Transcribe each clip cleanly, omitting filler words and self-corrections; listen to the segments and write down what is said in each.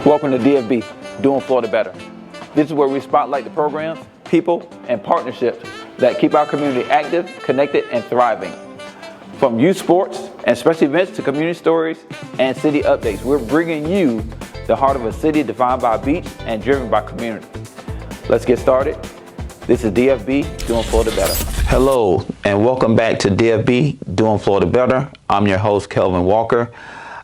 Welcome to DFB, Doing Florida Better. This is where we spotlight the programs, people, and partnerships that keep our community active, connected, and thriving. From youth sports and special events to community stories and city updates, we're bringing you the heart of a city defined by a beach and driven by community. Let's get started. This is DFB, Doing Florida Better. Hello, and welcome back to DFB, Doing Florida Better. I'm your host, Kelvin Walker.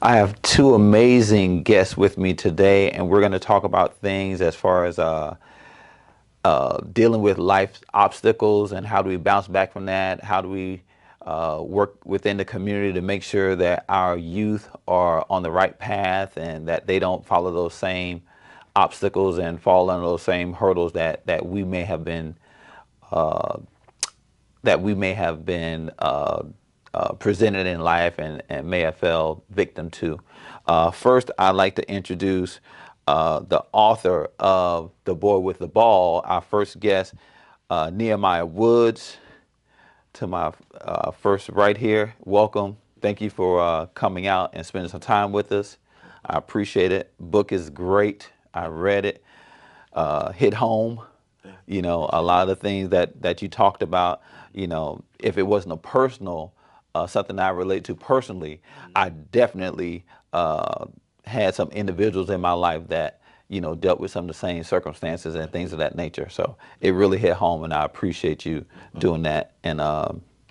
I have two amazing guests with me today, and we're going to talk about things as far as dealing with life obstacles and how do we bounce back from that, how do we work within the community to make sure that our youth are on the right path and that they don't follow those same obstacles and fall under those same hurdles that we may have been presented in life and may have fell victim to. First, I'd like to introduce the author of The Boy with the Ball, our first guest, Nehemiah Woods, to my first right here. Welcome. Thank you for coming out and spending some time with us. I appreciate it. Book is great. I read it. Hit home. You know, a lot of the things that you talked about, you know, if it wasn't a personal something I relate to personally, I definitely had some individuals in my life that, you know, dealt with some of the same circumstances and things of that nature. So it really hit home, and I appreciate you doing that and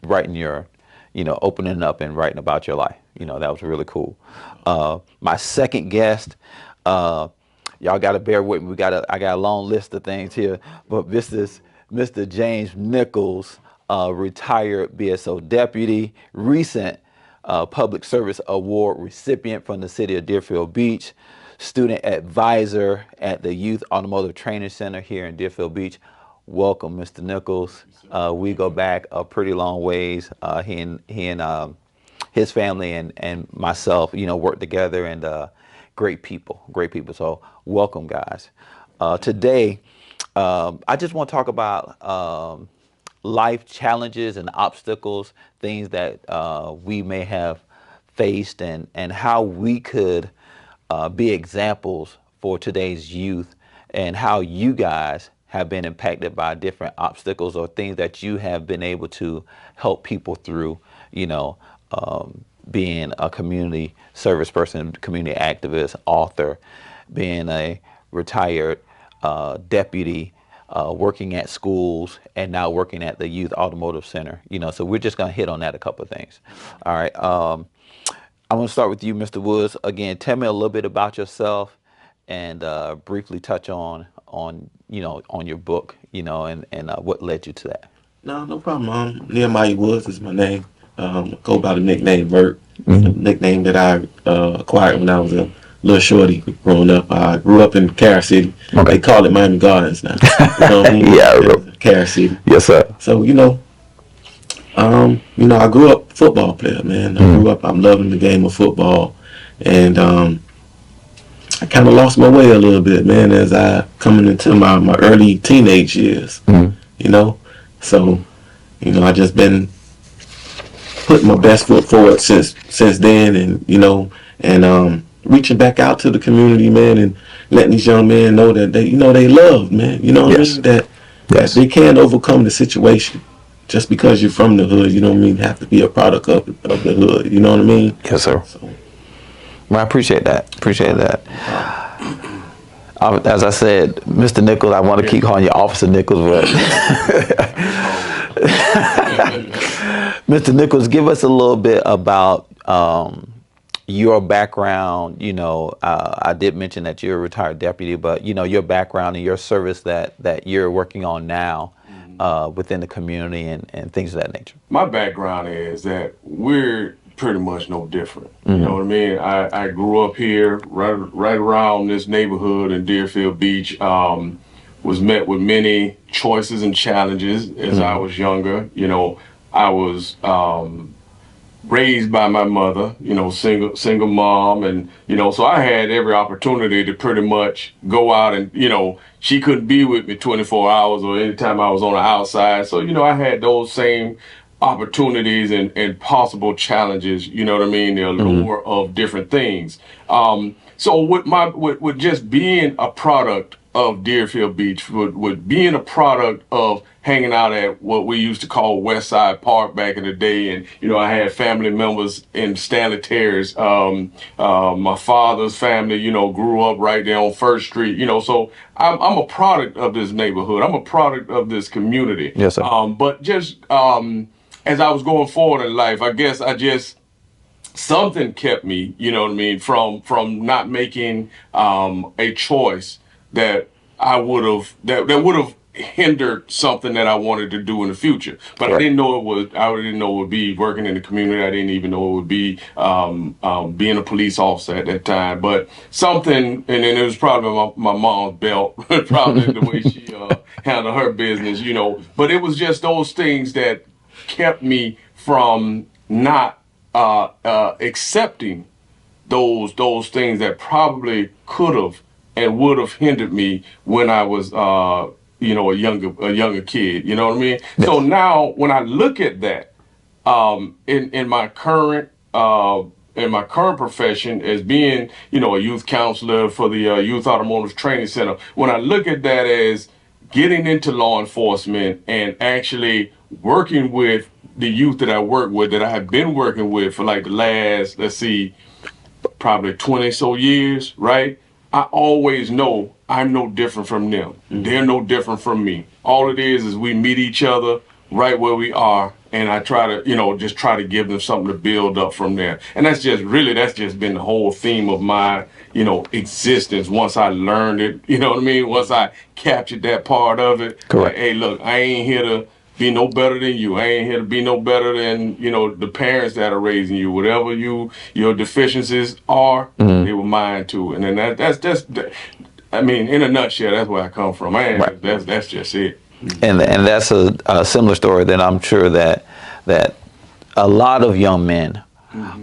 writing your, you know, opening up and writing about your life. You know, that was really cool. My second guest, y'all got to bear with me. I got a long list of things here, but this is Mr. James Nichols, retired BSO deputy, recent public service award recipient from the city of Deerfield Beach, student advisor at the Youth Automotive Training Center here in Deerfield Beach. Welcome, Mr. Nichols. We go back a pretty long ways. He and his family and myself, you know, work together, and great people. So welcome, guys. Today, I just want to talk about life challenges and obstacles, things that we may have faced, and how we could be examples for today's youth, and how you guys have been impacted by different obstacles or things that you have been able to help people through, you know, being a community service person, community activist, author, being a retired deputy, working at schools, and now working at the Youth Automotive Center. You know, so we're just going to hit on that a couple of things. All right. I'm going to start with you, Mr. Woods. Again, tell me a little bit about yourself, and briefly touch on you know, on your book, you know, and what led you to that. No problem. Nehemiah Woods is my name. Go by the nickname Vert, the nickname that I acquired when I was a little shorty growing up. I grew up in Carol City. Okay. They call it Miami Gardens now. You know what I mean? Yeah, Carol City. Yes, sir. So you know, I grew up football player, man. I'm loving the game of football, and I kind of lost my way a little bit, man, as I coming into my early teenage years. You know, so you know, I just been putting my best foot forward since then, and you know, and reaching back out to the community, man, and letting these young men know that they, you know, they loved, man. You know what I mean? That they can overcome the situation. Just because you're from the hood, you don't mean have to be a product of the hood. You know what I mean? Yes, sir. So, well, I appreciate that. As I said, Mr. Nichols, I want to keep calling you Officer Nichols, but Mr. Nichols, give us a little bit about your background. You know, I did mention that you're a retired deputy, but you know, your background and your service that you're working on now within the community and things of that nature. My background is that we're pretty much no different. You know what I mean? I grew up here, right around this neighborhood in Deerfield Beach. Was met with many choices and challenges as I was younger. You know, I was raised by my mother, you know, single mom, and you know, so I had every opportunity to pretty much go out, and you know, she couldn't be with me 24 hours or anytime I was on the outside. So you know, I had those same opportunities and possible challenges. You know what I mean? The allure of different things. So with just being a product of Deerfield Beach, with being a product of hanging out at what we used to call West Side Park back in the day, and I had family members in Stanley Terrace. My father's family, grew up right there on First Street. So I'm a product of this neighborhood. I'm a product of this community. Yes, sir. But just as I was going forward in life, I guess something kept me, you know what I mean, from not making a choice that that would have hindered something that I wanted to do in the future. But I Right. didn't know I didn't know it would be working in the community. I didn't even know it would be being a police officer at that time. But something, and then it was probably my mom's belt, probably the way she handled her business, But it was just those things that kept me from not accepting those things that probably could have and would have hindered me when I was a younger kid. You know what I mean? Yes. So now when I look at that in my current profession as being a youth counselor for the Youth Automotive Training Center, when I look at that as getting into law enforcement and actually working with the youth that I work with, that I have been working with for like the last, let's see, probably 20 so years, right? I always know I'm no different from them. They're no different from me. All it is we meet each other right where we are, and I try to, just try to give them something to build up from there. And that's just been the whole theme of my, existence once I learned it, you know what I mean? Once I captured that part of it. Correct. Hey, look, I ain't here to be no better than you. I ain't here to be no better than, the parents that are raising you. Whatever your deficiencies are, they were mine too. And then that's I mean, in a nutshell, that's where I come from. Right. That's just it. And that's a similar story that I'm sure that a lot of young men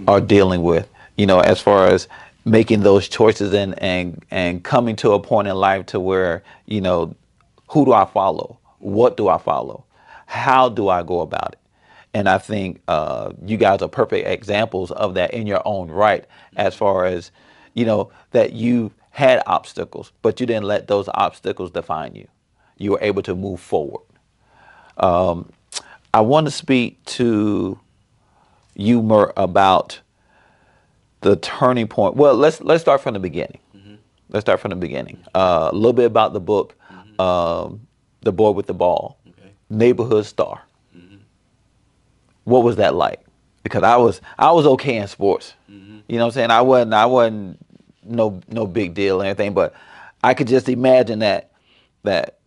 are dealing with, as far as making those choices and coming to a point in life to where, who do I follow? What do I follow? How do I go about it? And I think you guys are perfect examples of that in your own right, as far as, that you had obstacles, but you didn't let those obstacles define you. You were able to move forward. I want to speak to you more about the turning point. Well, let's start from the beginning. Let's start from the beginning. A little bit about the book, The Boy with the Ball, Neighborhood Star. What was that like? Because I was okay in sports. You know what I'm saying? I wasn't no big deal or anything, but I could just imagine that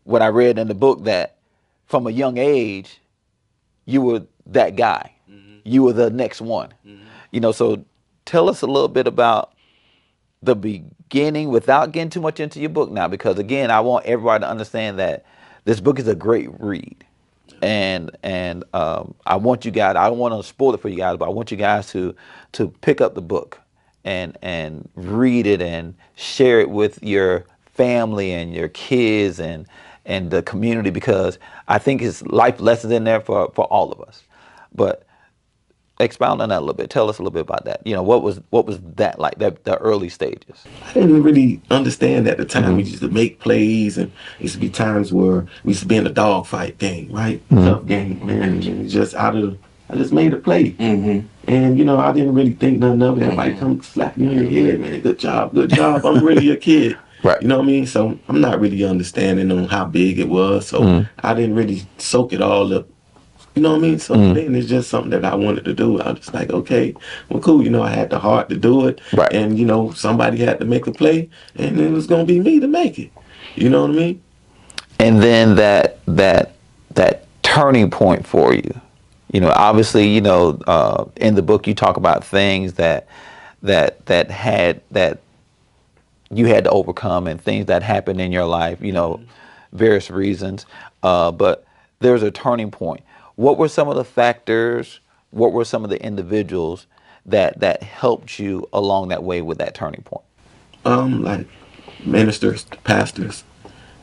what I read in the book, that from a young age you were that guy. You were the next one. So tell us a little bit about the beginning without getting too much into your book now, because again, I want everybody to understand that this book is a great read. And I want you guys, I don't want to spoil it for you guys, but I want you guys to pick up the book and read it and share it with your family and your kids and the community, because I think it's life lessons in there for all of us. But expound on that a little bit. Tell us a little bit about that. What was that like, the early stages? I didn't really understand at the time. We used to make plays, and there used to be times where we used to be in a dogfight game, right? Tough game, man. And it was just I just made a play. And, I didn't really think nothing of it. Everybody come slap you on your head, man. Good job. I'm really a kid. Right. You know what I mean? So I'm not really understanding on how big it was. So I didn't really soak it all up. You know what I mean? So then it's just something that I wanted to do. I was just like, okay, well, cool. I had the heart to do it. Right. And, somebody had to make a play, and it was going to be me to make it. You know what I mean? And then that turning point for you, obviously, in the book you talk about things that you had to overcome and things that happened in your life, various reasons. But there's a turning point. What were some of the factors? What were some of the individuals that helped you along that way with that turning point? Like ministers, pastors,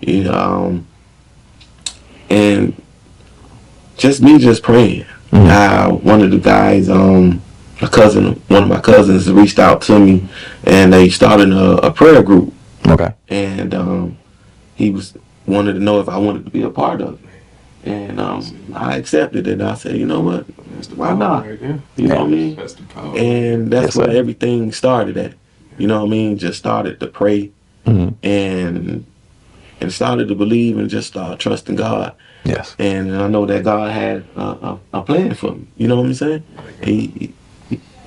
and just me just praying. One of the guys, one of my cousins reached out to me, and they started a prayer group. Okay. And he wanted to know if I wanted to be a part of it. And I accepted it. I said, you know what? Why not? Right there. You know what I mean? That's the power. And that's Yes, where sir. everything started at. You know what I mean? Just started to pray and started to believe and just start trusting God. Yes. And I know that God had a plan for me. You know what I'm saying? He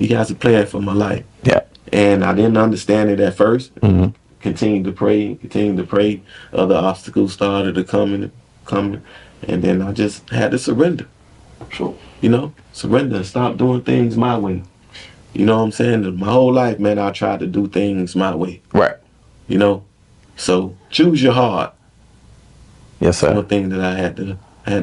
has a plan for my life. Yeah. And I didn't understand it at first. Continued to pray. Other obstacles started to coming. And then I just had to surrender. Sure. You know, surrender and stop doing things my way. You know what I'm saying? My whole life, man, I tried to do things my way. Right. You know? So choose your heart. Yes, One sir. thing that I had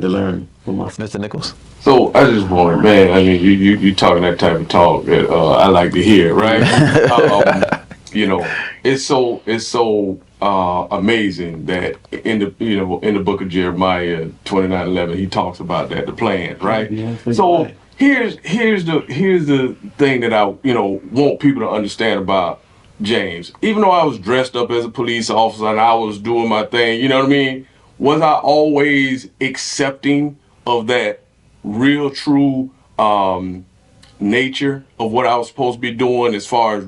to learn for myself. Mr. Nichols. So I just wanted, man. I mean, you talking that type of talk that I like to hear, right? You know, it's so amazing that in the book of Jeremiah 29:11 he talks about that, the plan, right? Yeah, So right. here's the thing that I want people to understand about James. Even though I was dressed up as a police officer and I was doing my thing, you know what I mean? Was I always accepting of that real true nature of what I was supposed to be doing as far as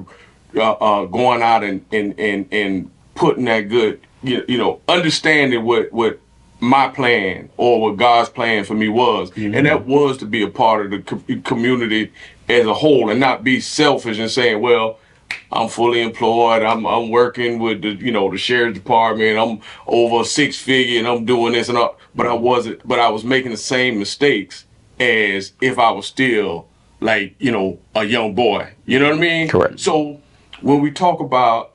going out and putting that good, understanding what my plan or what God's plan for me was, and that was to be a part of the community as a whole, and not be selfish and saying, well, I'm fully employed. I'm working with the sheriff's department. I'm over 6 figure and I'm doing this and all. But I wasn't. But I was making the same mistakes as if I was still like a young boy. You know what I mean? Correct. So when we talk about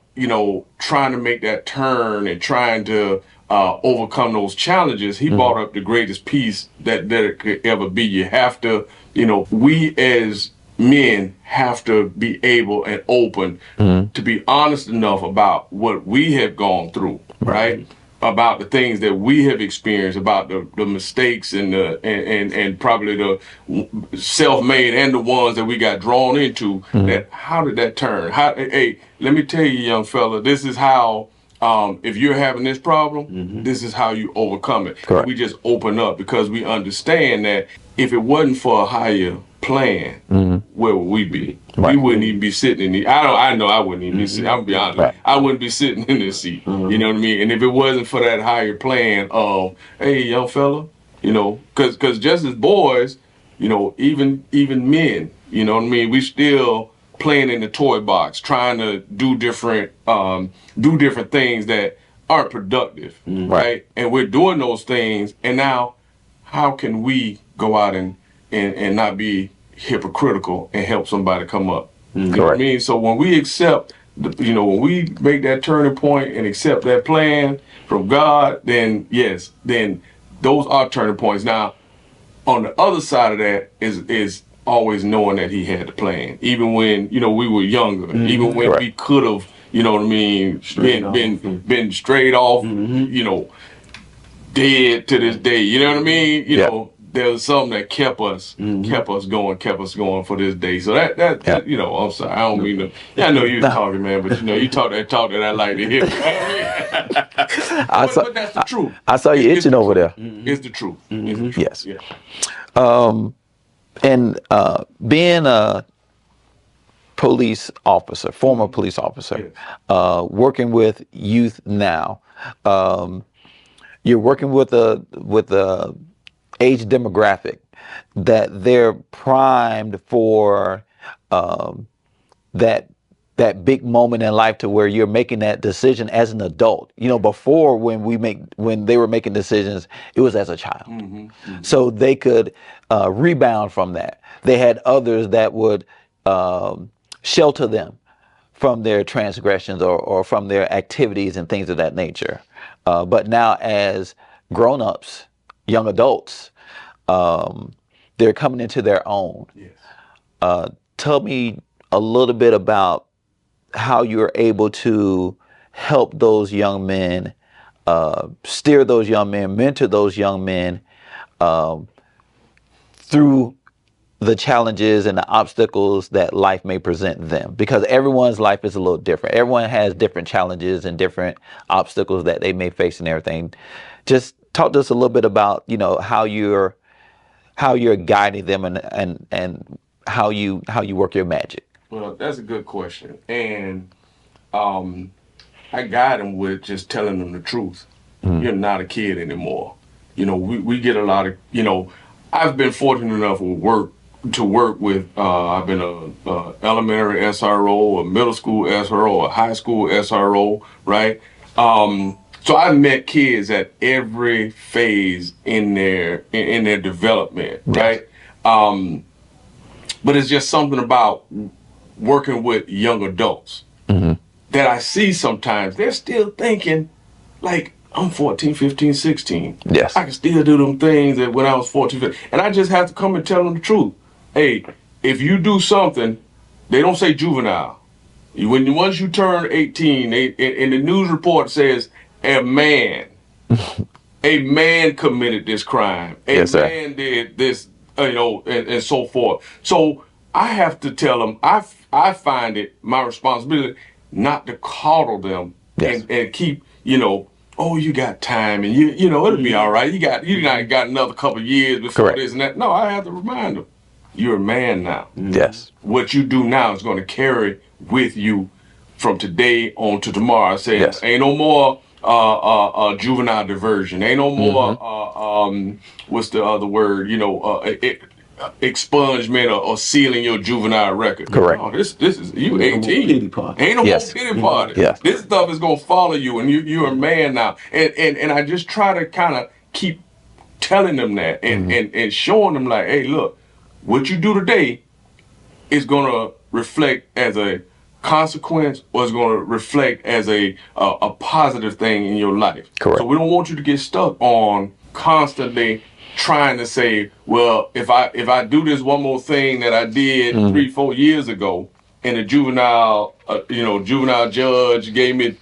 trying to make that turn and trying to overcome those challenges, he brought up the greatest piece that it could ever be. You have to, we as men have to be able and open to be honest enough about what we have gone through, right? About the things that we have experienced, about the mistakes and and probably the self-made and the ones that we got drawn into. That how did that turn? Hey, let me tell you, young fella, this is how. If you're having this problem, this is how you overcome it. Correct. We just open up because we understand that if it wasn't for a higher plan, where would we be? Right. We wouldn't even be sitting in the. I know I wouldn't even be sitting. I'm gonna be honest. Right. I wouldn't be sitting in this seat. You know what I mean? And if it wasn't for that higher plan of, hey, young fella, because just as boys, even men, you know what I mean? We still playing in the toy box, trying to do different things that aren't productive, right? And we're doing those things, and now how can we go out and not be hypocritical and help somebody come up? You know what I mean? So when we accept, when we make that turning point and accept that plan from God, then yes, then those are turning points. Now, on the other side of that is always knowing that He had the plan, even when we were younger, even when we could have, you know what I mean, been straight off, dead to this day. You know what I mean? You know, there was something that kept us going for this day. So that I'm sorry, I don't mean to. Yeah, I know you're talking, man, but you talk that talk that I like to hear. But that's the truth. I saw you itching over there. It's the truth. It's the truth. Yes. Yeah. And being a police officer, former police officer, working with youth now, you're working with a age demographic that they're primed for that big moment in life to where you're making that decision as an adult. Before when they were making decisions, it was as a child. So they could rebound from that. They had others that would shelter them from their transgressions or from their activities and things of that nature. But now as grown-ups, young adults, they're coming into their own. Yes. Tell me a little bit about how you're able to help those young men, steer those young men, mentor those young men through the challenges and the obstacles that life may present them, because everyone's life is a little different. Everyone has different challenges and different obstacles that they may face and everything. Just talk to us a little bit about, how you're guiding them, and how you work your magic. Well, that's a good question. And I guide them with just telling them the truth. You're not a kid anymore. We get a lot of, I've been fortunate enough to work with, I've been a elementary SRO, a middle school SRO, a high school SRO, right? So I met kids at every phase in their development, right? But it's just something about working with young adults that I see sometimes. They're still thinking like, I'm 14, 15, 16. Yes. I can still do them things that when I was 14, 15. And I just have to come and tell them the truth. Hey, if you do something, they don't say juvenile. Once you turn 18, and the news report says a man, a man committed this crime. Yes, sir. Man did this, and so forth. So I have to tell them, I find it my responsibility not to coddle them. Yes. and keep, oh, you got time, and it'll be all right. You got another couple of years before Correct. this and that. No, I have to remind them, you're a man now. Yes. What you do now is going to carry with you from today on to tomorrow. Saying Yes. ain't no more juvenile diversion. Ain't no more what's the other word? Expungement or sealing your juvenile record. Correct. No, this is you 18. Pity party. Ain't no Yes. more pity party. Yes. This stuff is gonna follow you, and you're a man now. And I just try to kind of keep telling them that and showing them like, hey, look, what you do today is gonna reflect as a consequence, or it's gonna reflect as a positive thing in your life. Correct. So we don't want you to get stuck on constantly trying to say, well, if I do this one more thing that I did 3-4 years ago, and the juvenile judge gave me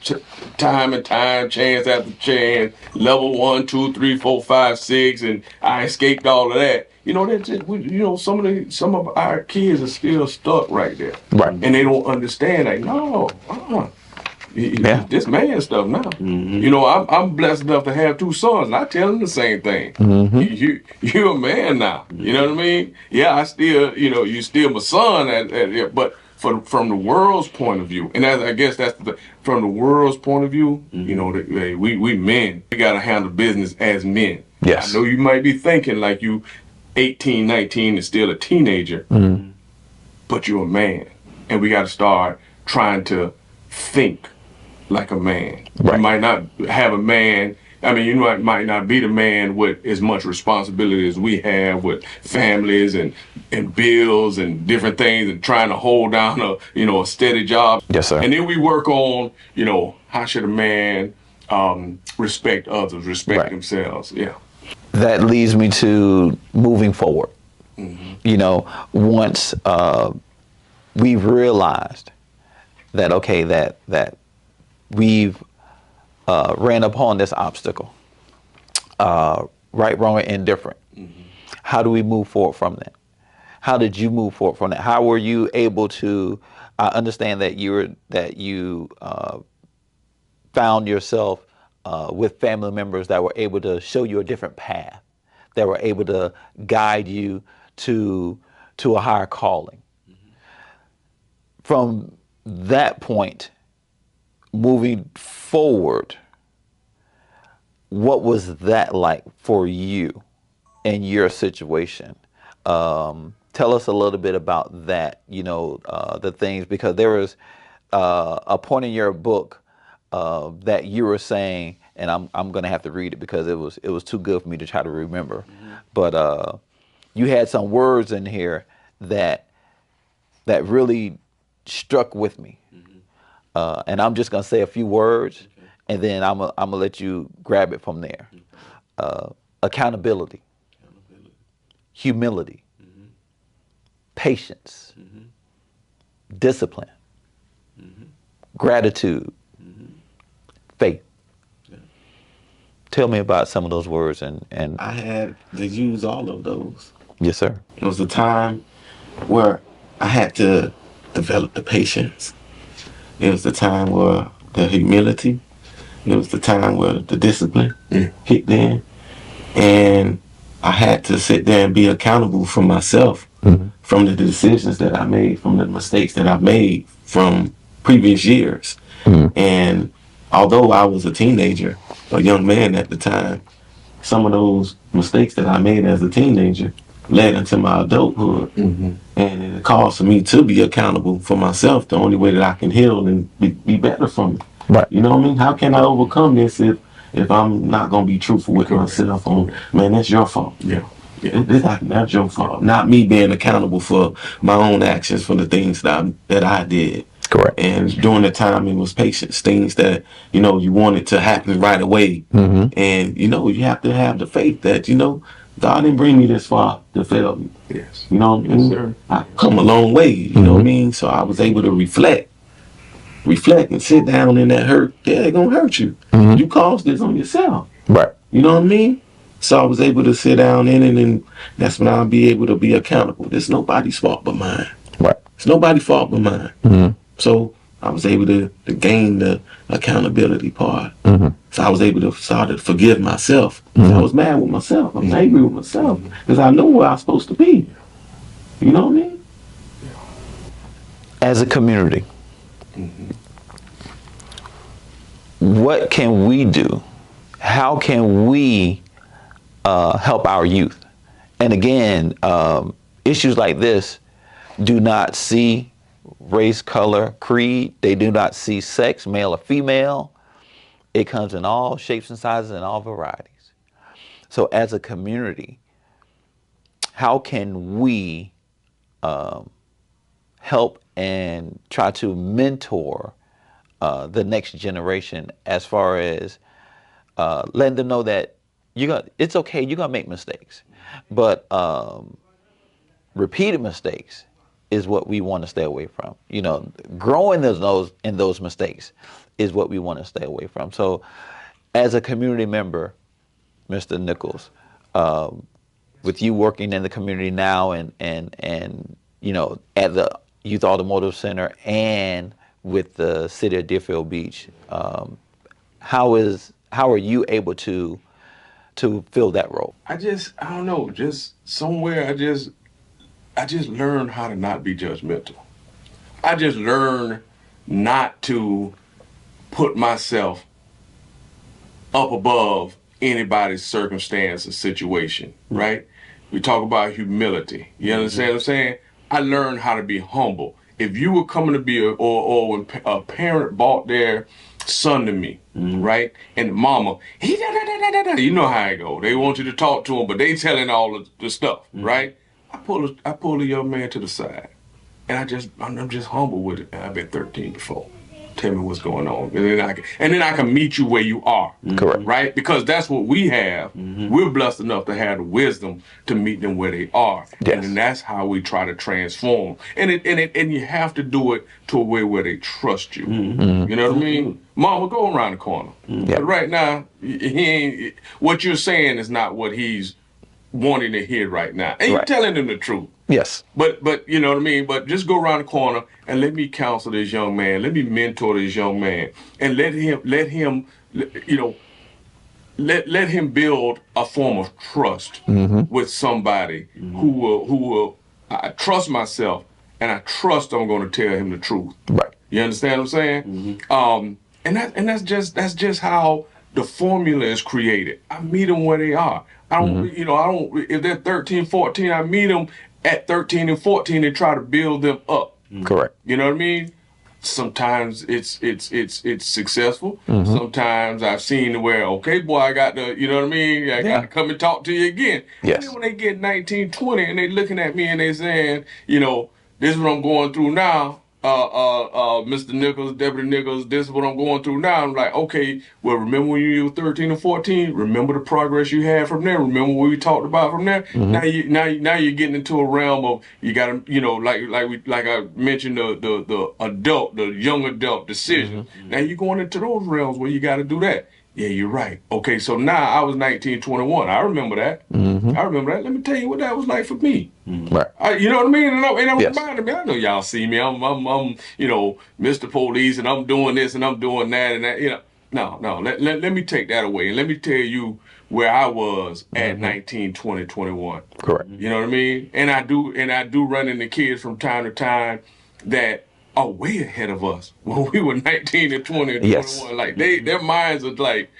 time and time, chance after chance, level 1, 2, 3, 4, 5, 6, and I escaped all of that. That's just, some of our kids are still stuck right there, Right. and they don't understand. Like, no, Yeah. this man stuff now. I'm blessed enough to have 2 sons, and I tell them the same thing. You're a man now. You know what I mean? Yeah, I still, you still my son, but from the world's point of view, and I guess that's from the world's point of view. We men, we gotta handle business as men. Yes. I know you might be thinking like you 18, 19 and still a teenager, but you're a man, and we got to start trying to think like a man. Right. You might not have a man. I mean, you might not be the man with as much responsibility as we have with families and bills and different things, and trying to hold down a steady job. Yes, sir. And then we work on, how should a man respect others, respect Right. themselves. Yeah. That leads me to moving forward. Once we've realized that, okay, that we've ran upon this obstacle, right, wrong, or indifferent. How do we move forward from that? How did you move forward from that? How were you able to understand that you found yourself with family members that were able to show you a different path, that were able to guide you to a higher calling? From that point, moving forward, what was that like for you in your situation? Tell us a little bit about that, the things, because there was a point in your book that you were saying, and I'm going to have to read it because it was too good for me to try to remember. But you had some words in here that really struck with me. And I'm just going to say a few words, and then I'm gonna let you grab it from there. Accountability, humility, patience, discipline, gratitude, faith. Tell me about some of those words. And I had to use all of those. Yes, sir. It was a time where I had to develop the patience. It was the time where the humility. It was the time where the discipline kicked in. And I had to sit there and be accountable for myself, from the decisions that I made, from the mistakes that I made from previous years. And although I was a teenager, a young man at the time, some of those mistakes that I made as a teenager led into my adulthood. And it caused for me to be accountable for myself, the only way that I can heal and be better from it. Right. You know what I mean? How can I overcome this if I'm not going to be truthful with myself on, man, that's your fault. Yeah. That's your fault. Not me being accountable for my own actions, for the things that I did. Correct. And during the time, it was patience, things that, you wanted to happen right away. And, you have to have the faith that, God didn't bring me this far to fail me. Yes. You know what I mean? Sir. I've come a long way, you know what I mean? So I was able to reflect and sit down in that hurt. Yeah, it's going to hurt you. You caused this on yourself. Right. You know what I mean? So I was able to sit down in it, and that's when I'll be able to be accountable. It's nobody's fault but mine. Right. It's nobody's fault but mine. So I was able to gain the accountability part. So I was able to start to forgive myself. I was mad with myself. I was angry with myself because I know where I was supposed to be. You know what I mean? As a community, what can we do? How can we help our youth? And again, issues like this do not see race, color, creed. They do not see sex, male or female. It comes in all shapes and sizes and all varieties. So as a community, how can we help and try to mentor the next generation, as far as letting them know that it's okay, you're gonna make mistakes, but repeated mistakes is what we want to stay away from. Growing in those mistakes is what we want to stay away from. So as a community member, Mr. Nichols, with you working in the community now and at the Youth Automotive Center and with the city of Deerfield Beach, how are you able to fill that role? I don't know, just somewhere I just learned how to not be judgmental. I just learned not to put myself up above anybody's circumstance or situation, right? We talk about humility. You understand what I'm saying? I learned how to be humble. If you were coming to be or when a parent brought their son to me, right? And the mama, you know how it go. They want you to talk to him, but they telling all of the stuff, right? I pull a young man to the side, and I'm just humble with it. I've been 13 before. Tell me what's going on, and then I can meet you where you are. Correct. Right? Because that's what we have. We're blessed enough to have the wisdom to meet them where they are, Yes. and then that's how we try to transform. And you have to do it to a way where they trust you. You know what I mean? Mama, go around the corner. But right now, he ain't. What you're saying is not what he's wanting to hear right now, and you're telling him the truth. Yes. But you know what I mean? But just go around the corner and let me counsel this young man. Let me mentor this young man. And let him build a form of trust with somebody who will I trust myself, and I trust I'm going to tell him the truth. Right. You understand what I'm saying? And that's just how the formula is created. I meet them where they are. I don't if they're 13, 14, I meet them at 13 and 14 and try to build them up. Correct. You know what I mean? Sometimes it's successful. Sometimes I've seen where, okay, boy, I got to, you know what I mean? I got to come and talk to you again. Yes. And then when they get 19, 20 and they looking at me and they saying, this is what I'm going through now. Mr. Nichols, Deputy Nichols, this is what I'm going through now. I'm like, okay, well, remember when you were 13 or 14? Remember the progress you had from there? Remember what we talked about from there? Now you're getting into a realm of you got to, like I mentioned the young adult decision. Now you're going into those realms where you got to do that. Yeah, you're right. Okay, so now I was 19, 21. I remember that. I remember that. Let me tell you what that was like for me. Right. You know what I mean? And I'm Yes. reminding me, I know y'all see me. I'm Mr. Police, and I'm doing this and I'm doing that and that. No. Let me take that away, and let me tell you where I was at 19, 20, 21. Correct. You know what I mean? And I do run into kids from time to time that are way ahead of us when we were 19 and 20 and Yes. 21. Like their minds are like,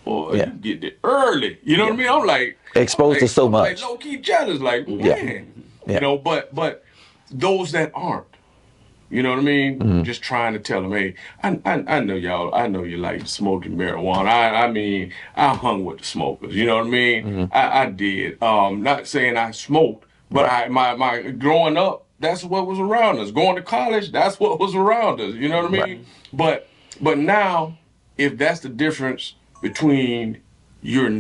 boy, Yeah. you get it early. You know what I mean? Exposed to so I'm like much. low key jealous. Like, Yeah. man, Yeah. but those that aren't, you know what I mean? Just trying to tell them, hey, I know y'all. I know you like smoking marijuana. I mean, I hung with the smokers. You know what I mean? I did. Not saying I smoked, but Right. my growing up, that's what was around us. Going to college, that's what was around us. You know what I Right. mean? But now, if that's the difference between you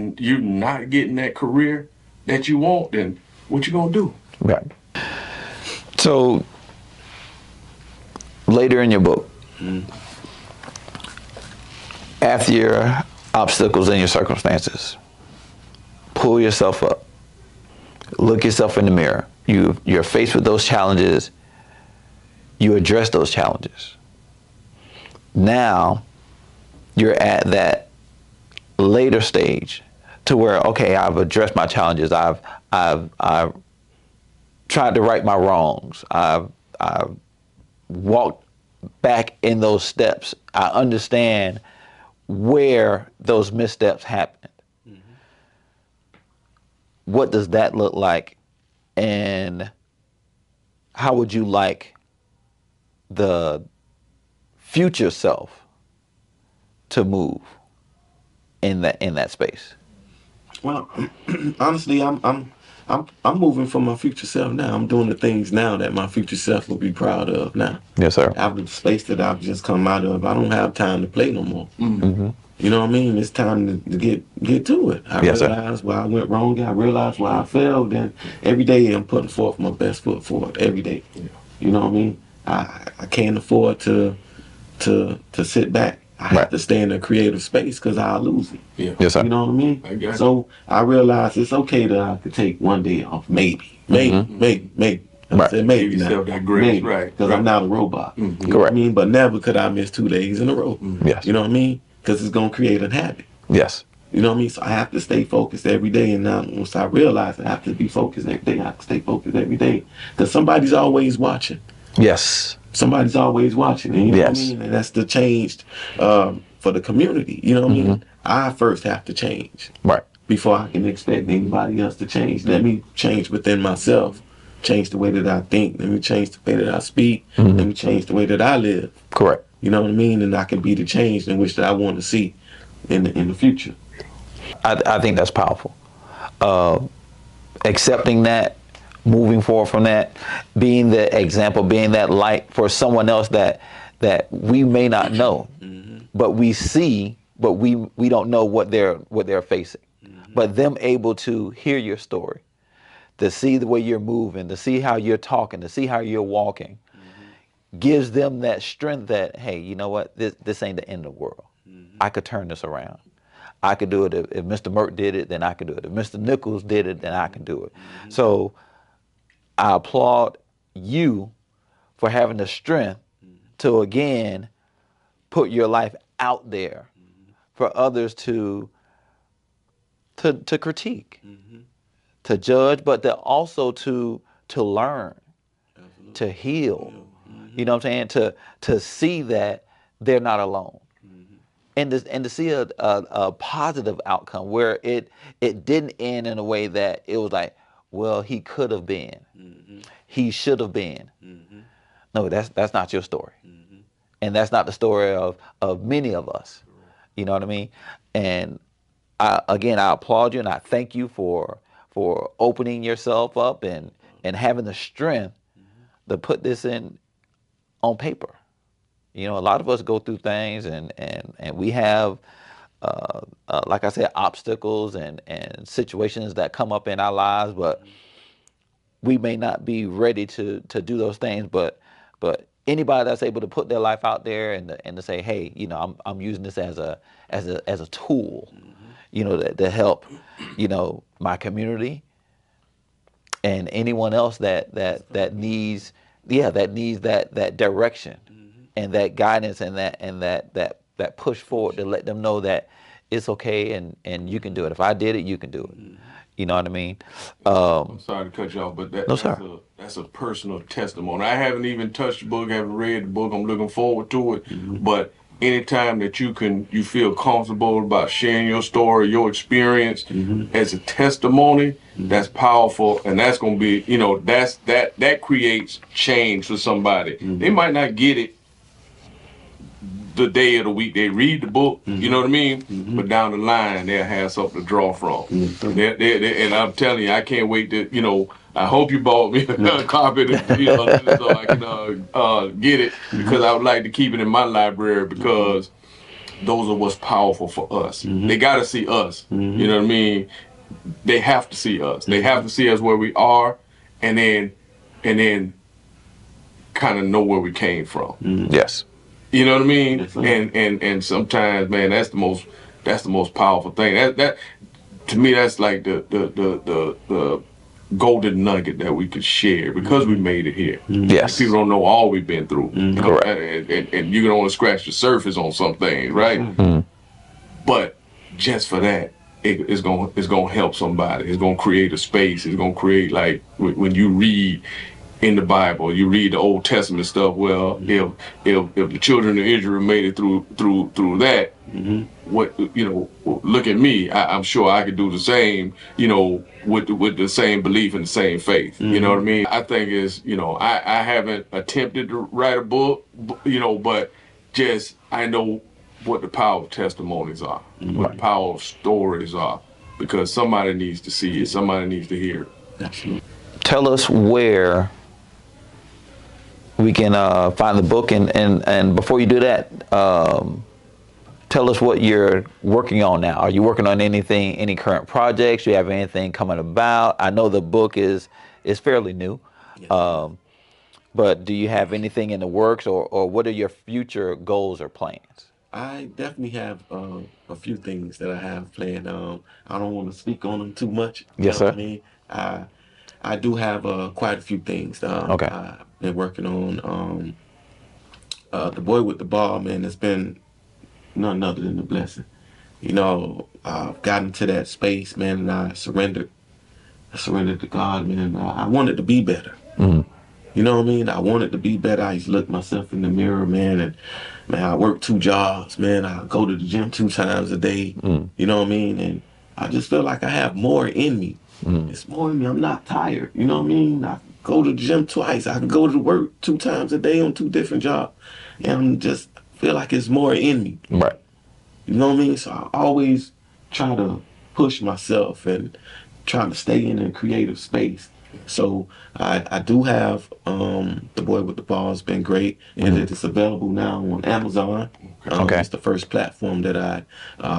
not getting that career that you want, then what you gonna do? Right. So later in your book, after your obstacles and your circumstances, pull yourself up, look yourself in the mirror. You're faced with those challenges. You address those challenges. Now you're at that later stage to where, okay, I've addressed my challenges. I've tried to right my wrongs. I've walked back in those steps. I understand where those missteps happened. What does that look like, and how would you like the future self to move in that space? Well, honestly, I'm moving for my future self now. I'm doing the things now that my future self will be proud of now. Yes, sir. After the space that I've just come out of, I don't have time to play no more. Mm-hmm. You know what I mean? It's time to get to it. I Yes, sir. realized where I went wrong. I realized where I failed. And every day I'm putting forth my best foot forward. Every day. You know what I mean? I can't afford to sit back. I have Right. to stay in a creative space because I'll lose it. Yeah. Yes, sir. You know what I mean? I got you. So I realized it's okay that I could take one day off. Maybe. I Right. said maybe Give now. yourself that grace, Maybe. right, Because right. I'm not a robot. You know what I Correct. mean? But never could I miss 2 days in a row. Yes. You know what I mean? Because it's going to create a habit. Yes. You know what I mean? So I have to stay focused every day. And now once I realize I have to be focused every day, I have to stay focused every day. Because somebody's always watching. Yes. Somebody's always watching. And you know Yes. what I mean? And that's the change for the community. You know what I mean? I first have to change Right. before I can expect anybody else to change. Let me change within myself. Change the way that I think. Let me change the way that I speak. Let me change the way that I live. Correct. You know what I mean? And I can be the change in which that I want to see in the future. I think that's powerful. Accepting that, moving forward from that, being the example, being that light for someone else that we may not know, but we see, but we don't know what they're facing. But them able to hear your story, to see the way you're moving, to see how you're talking, to see how you're walking, gives them that strength that, hey, you know what, this ain't the end of the world. I could turn this around. I could do it. If Mr. Merck did it, then I could do it. If Mr. Nichols did it, then I can do it. So I applaud you for having the strength to, again, put your life out there for others to critique, to judge, but also to learn, to heal. You know what I'm saying? To see that they're not alone. And to see a positive outcome where it didn't end in a way that it was like, well, he could have been, he should have been. No, that's not your story, and that's not the story of many of us. You know what I mean? And I applaud you and I thank you for opening yourself up and having the strength to put this on paper. You know, a lot of us go through things and we have, like I said, obstacles and situations that come up in our lives, but we may not be ready to do those things. But anybody that's able to put their life out there and to say, hey, I'm using this as a tool, to help, my community and anyone else that needs, that direction and that guidance and that push forward to let them know that it's okay and you can do it. If I did it, you can do it. You know what I mean? I'm sorry to cut you off, but No, sir. that's a personal testimony. I haven't even touched the book, haven't read the book. I'm looking forward to it. But anytime that you feel comfortable about sharing your story, your experience as a testimony, that's powerful, and that's gonna be, that creates change for somebody. They might not get it the day of the week they read the book, you know what I mean? But down the line, they'll have something to draw from. And I'm telling you, I can't wait to, I hope you bought me a copy, so I can get it, because I would like to keep it in my library, because those are what's powerful for us. They got to see us, you know what I mean? They have to see us. They have to see us where we are, and then kind of know where we came from. Yes. You know what I mean? Yes, sir. And sometimes, man, that's the most powerful thing. That to me, that's like the golden nugget that we could share, because we made it here. Yes. People don't know all we've been through. Correct. And you can only scratch the surface on some things, right? But just for that, it's gonna help somebody. It's gonna create a space. It's gonna create, like, when you read in the Bible, you read the Old Testament stuff. Well, if the children of Israel made it through that, what look at me. I'm sure I could do the same. With the same belief and the same faith. You know what I mean? I think I haven't attempted to write a book, but just I know what the power of testimonies are, what the power of stories are, because somebody needs to see it. Somebody needs to hear it. Absolutely. Tell us where we can find the book, and before you do that, tell us what you're working on now. Are you working on any current projects? Do you have anything coming about? I know the book is fairly new, but do you have anything in the works, or what are your future goals or plans? I definitely have a few things that I have planned. I don't want to speak on them too much. Yes, What I sir. mean, I do have quite a few things. Okay. I've been working on. The boy with the ball, man, it's been none other than a blessing. I've gotten to that space, man, and I surrendered. I surrendered to God, man. I wanted to be better. You know what I mean? I wanted to be better. I used to look myself in the mirror, man, and man, I work 2 jobs, man. I go to the gym 2 times a day. You know what I mean? And I just feel like I have more in me. It's more in me. I'm not tired. You know what I mean? I go to the gym twice. I can go to work 2 times a day on 2 different jobs. And I just feel like it's more in me. Right. You know what I mean? So I always try to push myself and try to stay in a creative space. So I do have The Boy with the Ball. Has been great, and it is available now on Amazon. Okay. It's the first platform that I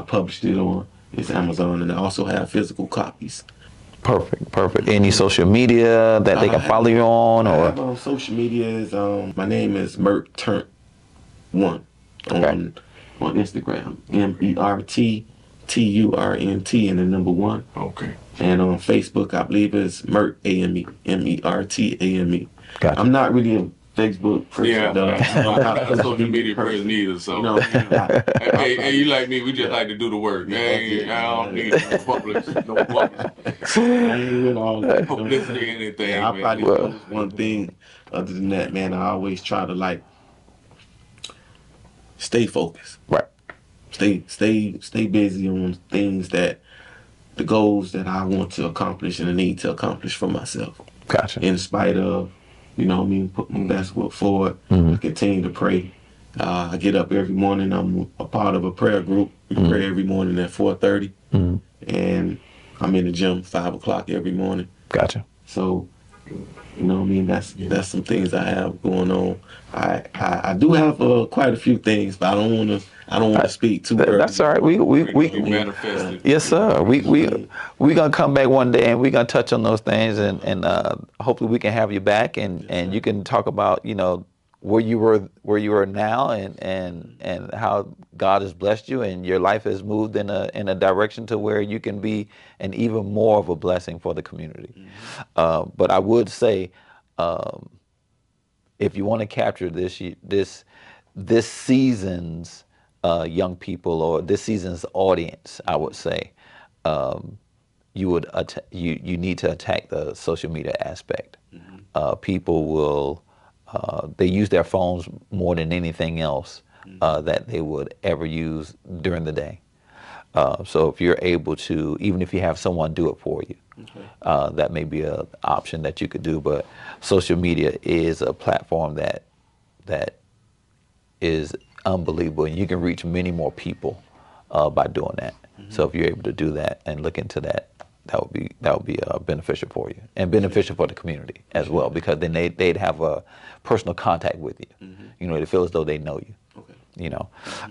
published it on. It's Amazon, and I also have physical copies. Perfect. Any social media that they can follow you on, I or? have on social medias. My name is Mert Turnt One on Instagram. MERTTURNT and the number 1. Okay. And on Facebook, I believe it's Mert AME, MERTAME. Gotcha. I'm not really a Facebook person. Yeah, though. I'm not a social media person either. So, hey, you like me? We just like to do the work. I don't need no publicity, I ain't with all that. publicity, anything. Yeah, I man. probably do one thing. Other than that, man, I always try to stay focused. Right. Stay busy on things the goals that I want to accomplish and I need to accomplish for myself. Gotcha. In spite of, put my best foot forward. I continue to pray. I get up every morning. I'm a part of a prayer group. We pray every morning at 4:30. And I'm in the gym 5 o'clock every morning. Gotcha. So, that's some things I have going on. I do have quite a few things, but I don't want to speak too early. That's all right. We manifested. yes, sir. We gonna come back one day and we gonna touch on those things, and hopefully we can have you back and you can talk about where you were now, and how God has blessed you, and your life has moved in a direction to where you can be an even more of a blessing for the community. But I would say, if you want to capture this season's young people, or this season's audience, I would say, you need to attack the social media aspect. People will they use their phones more than anything else that they would ever use during the day. So if you're able to, even if you have someone do it for you, that may be an option that you could do. But social media is a platform that is unbelievable, and you can reach many more people by doing that. So if you're able to do that and look into that, that would be beneficial for you, and beneficial for the community as well, because then they'd have a personal contact with you. You know, they feel as though they know you. You know,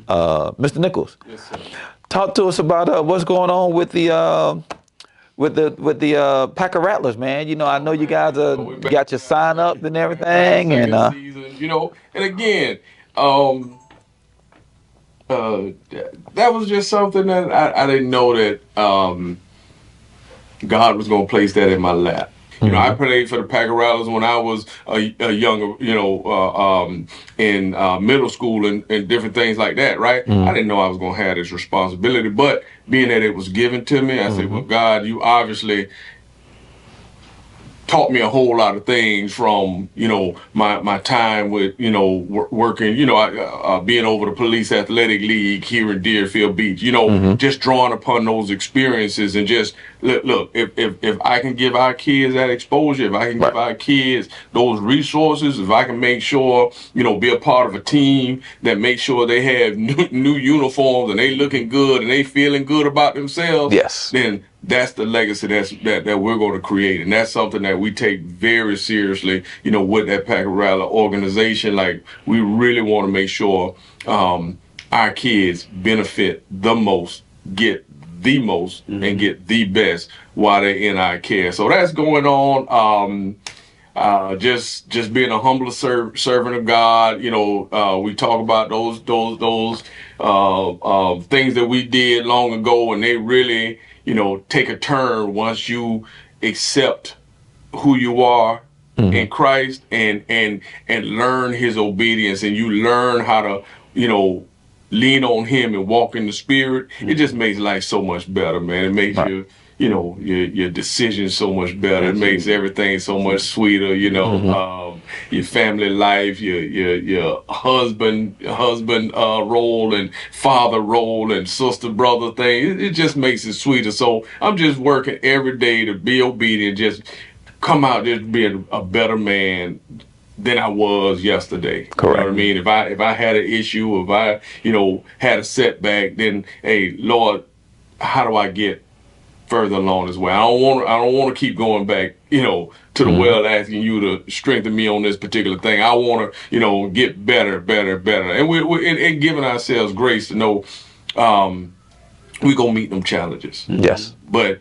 Mr. Nichols, Yes, sir. talk to us about what's going on with the Packer Rattlers, man. You know, I know you guys We're back got your sign up and back for the everything, and second season, you know. And again, that was just something that I didn't know that God was going to place that in my lap. You know, I played for the Packer Rattlers when I was a younger, you know, in middle school and different things like that, right? I didn't know I was going to have this responsibility, but being that it was given to me, I said, well, God, you obviously taught me a whole lot of things from, you know, my time with, you know, working, you know, being over the police athletic league here in Deerfield Beach, you know, just drawing upon those experiences and just look, if I can give our kids that exposure, if I can give our kids those resources, if I can make sure, you know, be a part of a team that makes sure they have new uniforms and they looking good and they feeling good about themselves, yes, then that's the legacy that we're going to create, and that's something that we take very seriously. You know, with that Packer Rattler organization, like we really want to make sure our kids benefit the most, get the most, and get the best while they're in our care. So that's going on. Just being a humble servant of God. You know, we talk about those things that we did long ago, and they really, you know, take a turn once you accept who you are in Christ and learn His obedience, and you learn how to, you know, lean on Him and walk in the Spirit. It just makes life so much better, man. It makes you know, your decisions so much better. It makes everything so much sweeter. You know, your family life, your husband role and father role and sister brother thing. It just makes it sweeter. So I'm just working every day to be obedient. Just come out just being a better man than I was yesterday. Correct. You know what I mean? If I had an issue, if I, you know, had a setback, then hey, Lord, how do I get further along this way? I don't want to keep going back, you know, to the well asking you to strengthen me on this particular thing. I want to, you know, get better, and we're giving ourselves grace to know we're gonna meet them challenges. yes, But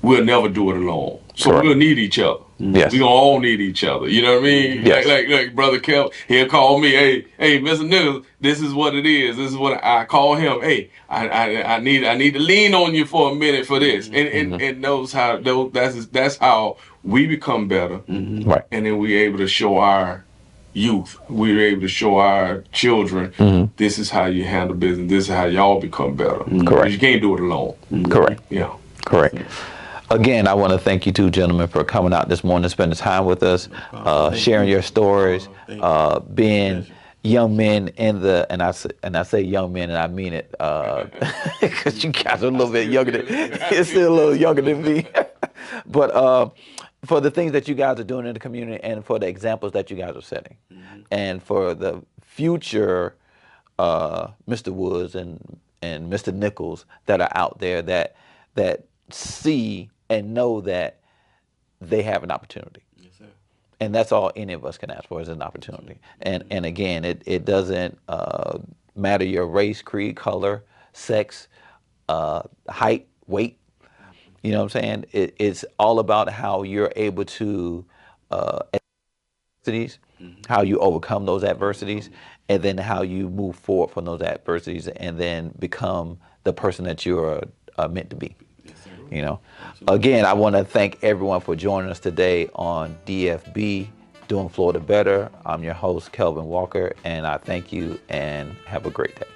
we'll never do it alone. So Correct. we'll need each other. Yes. We gonna all need each other. You know what I mean? Yes. Like Brother Kev, he'll call me, hey, Mr. Nichols, this is what it is. This is what I call him. Hey, I need to lean on you for a minute for this. And knows how that's how we become better. right, And then we're able to show our youth, we're able to show our children, this is how you handle business. This is how y'all become better. Correct. You can't do it alone. correct. Yeah. Correct. Again, I want to thank you two gentlemen for coming out this morning, spending time with us, sharing your stories, being young men in the, and I say young men, and I mean it, because you guys are a little bit younger than, you're still a little younger than me, but for the things that you guys are doing in the community, and for the examples that you guys are setting, and for the future Mr. Woods and Mr. Nichols that are out there that see and know that they have an opportunity. Yes, sir. And that's all any of us can ask for, is an opportunity. And again, it doesn't matter your race, creed, color, sex, height, weight. You know what I'm saying? It's all about how you're able to how you overcome those adversities, and then how you move forward from those adversities, and then become the person that you're meant to be. You know, again, I want to thank everyone for joining us today on DFB, Doing Florida Better. I'm your host, Kelvin Walker, and I thank you and have a great day.